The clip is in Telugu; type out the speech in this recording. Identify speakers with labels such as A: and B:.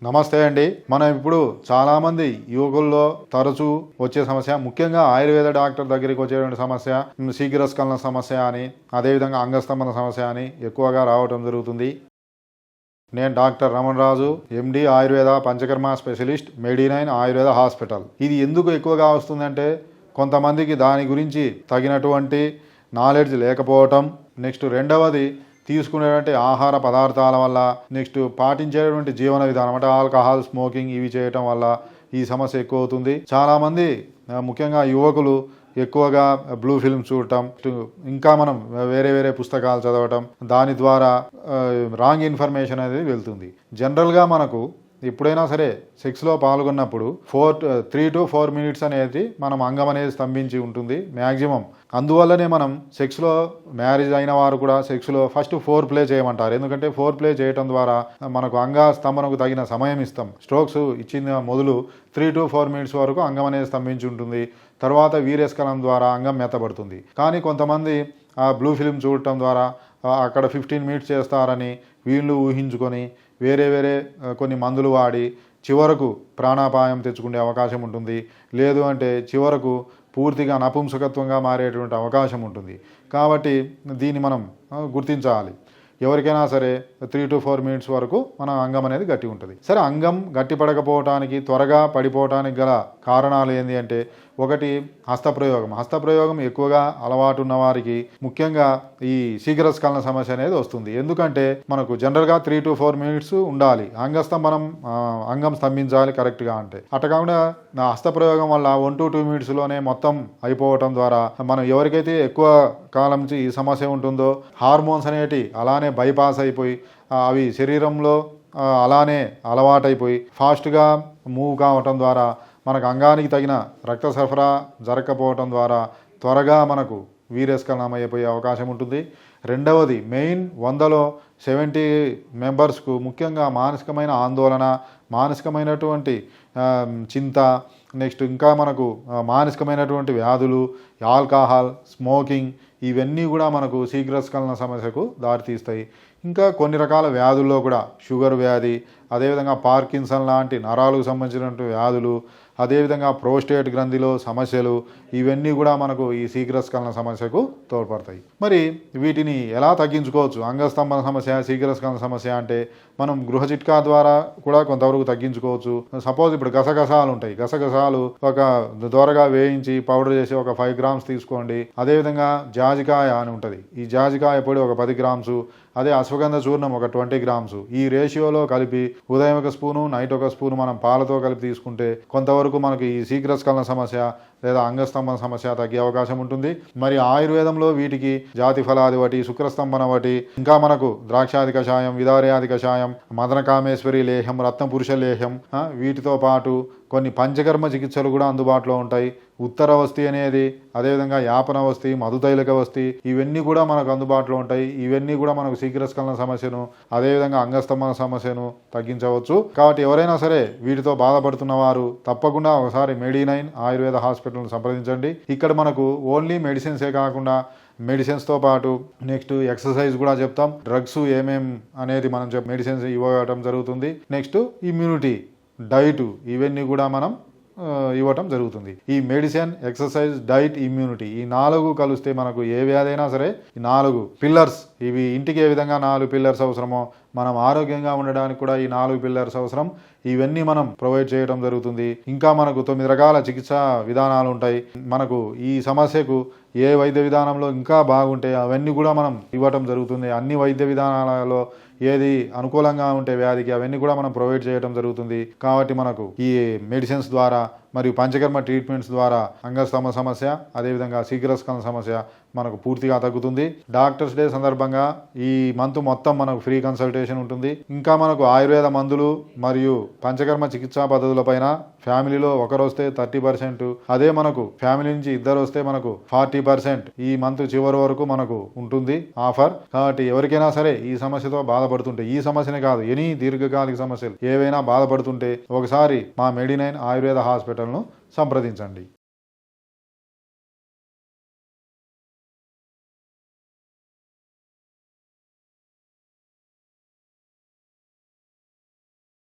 A: నమస్తే అండి. మనం ఇప్పుడు చాలామంది యువకుల్లో తరచూ వచ్చే సమస్య, ముఖ్యంగా ఆయుర్వేద డాక్టర్ దగ్గరికి వచ్చేటువంటి సమస్య శీఘ్రస్ఖలన సమస్య అని, అదేవిధంగా అంగస్తంభన సమస్య అని ఎక్కువగా రావటం జరుగుతుంది. నేను డాక్టర్ రమణరాజు, ఎండి ఆయుర్వేద పంచకర్మ స్పెషలిస్ట్, మెడి9 ఆయుర్వేద హాస్పిటల్. ఇది ఎందుకు ఎక్కువగా వస్తుందంటే కొంతమందికి దాని గురించి తగినటువంటి నాలెడ్జ్ లేకపోవటం, నెక్స్ట్ రెండవది తీసుకునేటువంటి ఆహార పదార్థాల వల్ల, నెక్స్ట్ పాటించేటువంటి జీవన విధానం అంటే ఆల్కహాల్, స్మోకింగ్ ఇవి చేయటం వల్ల ఈ సమస్య ఎక్కువ అవుతుంది. చాలామంది ముఖ్యంగా యువకులు ఎక్కువగా బ్లూ ఫిల్మ్ చూడటం, ఇంకా మనం వేరే వేరే పుస్తకాలు చదవటం, దాని ద్వారా రాంగ్ ఇన్ఫర్మేషన్ అనేది వెళ్తుంది. జనరల్గా మనకు ఎప్పుడైనా సరే సెక్స్లో పాల్గొన్నప్పుడు 3 to 4 minutes అనేది మనం అంగం అనేది స్తంభించి ఉంటుంది మ్యాక్సిమం. అందువల్లనే మనం సెక్స్లో మ్యారేజ్ అయిన వారు కూడా సెక్స్లో ఫస్ట్ 4 ప్లే చేయమంటారు. ఎందుకంటే 4 ప్లే చేయడం ద్వారా మనకు అంగ స్తంభనకు తగిన సమయం ఇస్తాం. స్ట్రోక్స్ ఇచ్చిన మొదలు 3 to 4 minutes వరకు అంగం అనేది స్తంభించి ఉంటుంది. తర్వాత వీర్యస్ఖలనం ద్వారా అంగం మెత్తబడుతుంది. కానీ కొంతమంది ఆ బ్లూ ఫిల్మ్ చూడటం ద్వారా అక్కడ 15 minutes చేస్తారని వీళ్ళు ఊహించుకొని వేరే వేరే కొన్ని మందులు వాడి చివరకు ప్రాణాపాయం తెచ్చుకునే అవకాశం ఉంటుంది. లేదు అంటే చివరకు పూర్తిగా నపుంసకత్వంగా మారేటువంటి అవకాశం ఉంటుంది. కాబట్టి దీన్ని మనం గుర్తించాలి. ఎవరికైనా సరే 3 to 4 minutes వరకు మన అంగం అనేది గట్టి ఉంటుంది. సరే, అంగం గట్టి పడకపోవటానికి, త్వరగా పడిపోవటానికి గల కారణాలు ఏంటి అంటే, ఒకటి హస్తప్రయోగం. హస్తప్రయోగం ఎక్కువగా అలవాటు ఉన్న వారికి ముఖ్యంగా ఈ శీఘ్రస్ఖలన సమస్య అనేది వస్తుంది. ఎందుకంటే మనకు జనరల్గా 3 to 4 minutes ఉండాలి అంగస్తంభనం, అంగం స్తంభించాలి కరెక్ట్గా. అంటే అట్ట కాకుండా హస్తప్రయోగం వల్ల 1 to 2 minutesలోనే మొత్తం అయిపోవటం ద్వారా మనం ఎవరికైతే ఎక్కువ కాలం నుంచి ఈ సమస్య ఉంటుందో హార్మోన్స్ అనేటి అలానే బైపాస్ అయిపోయి అవి శరీరంలో అలానే అలవాటైపోయి ఫాస్ట్గా మూవ్ కావటం ద్వారా మనకు అంగానికి తగిన రక్త సరఫరా జరగకపోవటం ద్వారా త్వరగా మనకు వీర్యస్ఖలనం అయిపోయే అవకాశం ఉంటుంది. రెండవది మెయిన్ 100లో 70 మెంబర్స్కు ముఖ్యంగా మానసికమైన ఆందోళన, మానసికమైనటువంటి చింత, నెక్స్ట్ ఇంకా మనకు మానసికమైనటువంటి వ్యాధులు, ఆల్కహాల్, స్మోకింగ్ ఇవన్నీ కూడా మనకు శీఘ్రస్ఖలన సమస్యకు దారితీస్తాయి. ఇంకా కొన్ని రకాల వ్యాధుల్లో కూడా షుగర్ వ్యాధి, అదేవిధంగా పార్కిన్సన్ లాంటి నరాలకు సంబంధించినటువంటి వ్యాధులు, అదేవిధంగా ప్రోస్టేట్ గ్రంథిలో సమస్యలు, ఇవన్నీ కూడా మనకు ఈ శీఘ్రస్ఖలన సమస్యకు తోడ్పడతాయి. మరి వీటిని ఎలా తగ్గించుకోవచ్చు? అంగస్తంభన సమస్య, శీఘ్రస్ఖలన సమస్య అంటే మనం గృహ చిట్కా ద్వారా కూడా కొంతవరకు తగ్గించుకోవచ్చు. సపోజ్ ఇప్పుడు గసగసాలు ఉంటాయి. గసగసాలు ఒక దోరగా వేయించి పౌడర్ చేసి ఒక 5 grams తీసుకోండి. అదేవిధంగా జాజికాయ అని ఉంటుంది. ఈ జాజికాయ పొడి ఒక 10 grams, అదే అశ్వగంధ చూర్ణం ఒక 20 grams. ఈ రేషియోలో కలిపి ఉదయం 1 స్పూను, నైట్ 1 స్పూను మనం పాలతో కలిపి తీసుకుంటే కొంతవరకు మనకి ఈ శీఘ్రస్ఖలన సమస్య లేదా అంగస్తంభన సమస్య తగ్గే అవకాశం ఉంటుంది. మరి ఆయుర్వేదంలో వీటికి జాతి ఫలాది ఒకటి, శుక్రస్తంభన ఒకటి, ఇంకా మనకు ద్రాక్షాది కషాయం, విదార్యాది కషాయం, మదనకామేశ్వరి లేహం, రత్నపురుష లేహం, వీటితో పాటు కొన్ని పంచకర్మ చికిత్సలు కూడా అందుబాటులో ఉంటాయి. ఉత్తరవస్తి అనేది, అదేవిధంగా యాపనవస్తి, మధుతైలకవస్తి, ఇవన్నీ కూడా మనకు అందుబాటులో ఉంటాయి. ఇవన్నీ కూడా మనకు శీఘ్రస్ఖలన సమస్యను, అదేవిధంగా అంగస్తంభన సమస్యను తగ్గించవచ్చు. కాబట్టి ఎవరైనా సరే వీటితో బాధపడుతున్న వారు తప్పకుండా ఒకసారి మెడి9 ఆయుర్వేద హాస్పిటల్ను సంప్రదించండి. ఇక్కడ మనకు ఓన్లీ మెడిసిన్సే కాకుండా మెడిసిన్స్తో పాటు నెక్స్ట్ ఎక్సర్సైజ్ కూడా చెప్తాం. డ్రగ్స్ ఏమేం అనేది మనం మెడిసిన్స్ ఇవ్వడం జరుగుతుంది. నెక్స్ట్ ఇమ్యూనిటీ, డైట్, ఇవన్నీ కూడా మనం ఇవ్వటం జరుగుతుంది. ఈ మెడిసిన్, ఎక్సర్సైజ్, డైట్, ఇమ్యూనిటీ ఈ 4 కలిస్తే మనకు ఏ వ్యాధి అయినా సరే ఈ 4 పిల్లర్స్, ఇవి ఇంటికి ఏ విధంగా 4 పిల్లర్స్ అవసరమో మనం ఆరోగ్యంగా ఉండడానికి కూడా ఈ 4 పిల్లర్స్ అవసరం. ఇవన్నీ మనం ప్రొవైడ్ చేయడం జరుగుతుంది. ఇంకా మనకు 9 రకాల చికిత్సా విధానాలు ఉంటాయి. మనకు ఈ సమస్యకు ఏ వైద్య విధానంలో ఇంకా బాగుంటే అవన్నీ కూడా మనం ఇవ్వటం జరుగుతుంది. అన్ని వైద్య విధానాలలో ఏది అనుకూలంగా ఉంటే వ్యాధికి అవన్నీ కూడా మనం ప్రొవైడ్ చేయడం జరుగుతుంది. కాబట్టి మనకు ఈ మెడిసిన్స్ ద్వారా మరియు పంచకర్మ ట్రీట్మెంట్స్ ద్వారా అంగస్తంభన సమస్య, అదేవిధంగా శీఘ్రస్ఖలన సమస్య మనకు పూర్తిగా తగ్గుతుంది. డాక్టర్స్ డే సందర్భంగా ఈ మంత్ మొత్తం మనకు ఫ్రీ కన్సల్టేషన్ ఉంటుంది. ఇంకా మనకు ఆయుర్వేద మందులు మరియు పంచకర్మ చికిత్సా పద్ధతులపైన ఫ్యామిలీలో ఒకరు వస్తే 30%, అదే మనకు ఫ్యామిలీ నుంచి 2 వస్తే మనకు 40% ఈ మంత్ చివరి వరకు మనకు ఉంటుంది ఆఫర్. కాబట్టి ఎవరికైనా సరే ఈ సమస్యతో బాధపడుతుంటే, ఈ సమస్యనే కాదు ఎనీ దీర్ఘకాలిక సమస్యలు ఏవైనా బాధపడుతుంటే ఒకసారి మా మెడి9 ఆయుర్వేద హాస్పిటల్ను సంప్రదించండి.